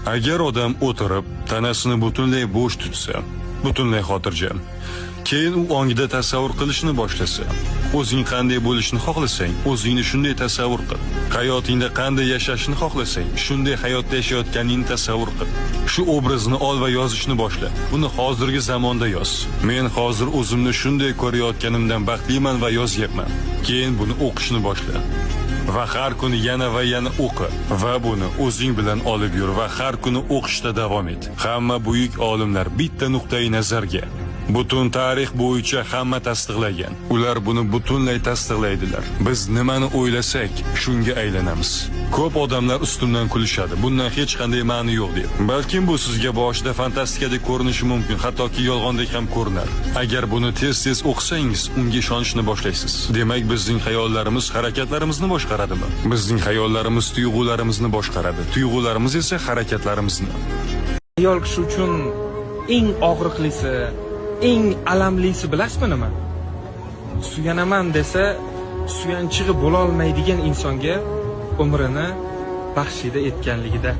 Agar odam o'tirib, tanasini butunlay bo'sh tutsa, butunlay xotirjam, keyin u ongida tasavvur qilishni boshlasa, o'zing qanday bo'lishni xohlasang, o'zingni shunday tasavvur qil. Hayotingda qanday yashashni xohlasang, shunday hayotda yashayotganingni tasavvur qil. Shu obrazni ol va yozishni boshla. Buni hozirgi zamonda yoz. Men hozir o'zimni shunday ko'rayotganimdan baxtliman va yozyapman. Keyin buni o'qishni boshla. Va har kuni yana va yana o'qi va buni o'zing bilan olib yur va har kuni o'qishda davom et. Hamma buyuk olimlar bitta nuqtai nazarga butun tarix bo'yicha hamma tasdiqlagan. Ular buni butunlay tasdiqlaydilar. Biz nimani o'ylasak, shunga aylanamiz. Ko'p odamlar ustimdan kulishadi. Bundan hech qanday ma'ni yo'q deb. Balkim bu sizga boshida fantastikadek ko'rinishi mumkin, hattoki yolg'ondek ham ko'rinar. Agar buni tez-tez o'qisangiz, unga ishonishni boshlaysiz. Demak, bizning xayollarimiz harakatlarimizni boshqaradimi? Bizning xayollarimiz tuyg'ularimizni boshqaradi. Tuyg'ularimiz esa harakatlarimizni. Ayol kishi uchun eng og'riqlisi, eng alamlisi bilasizmi nima? Suyanaman desa, suyanchig'i bo'la olmaydigan insonga umrini baxshida etganligida.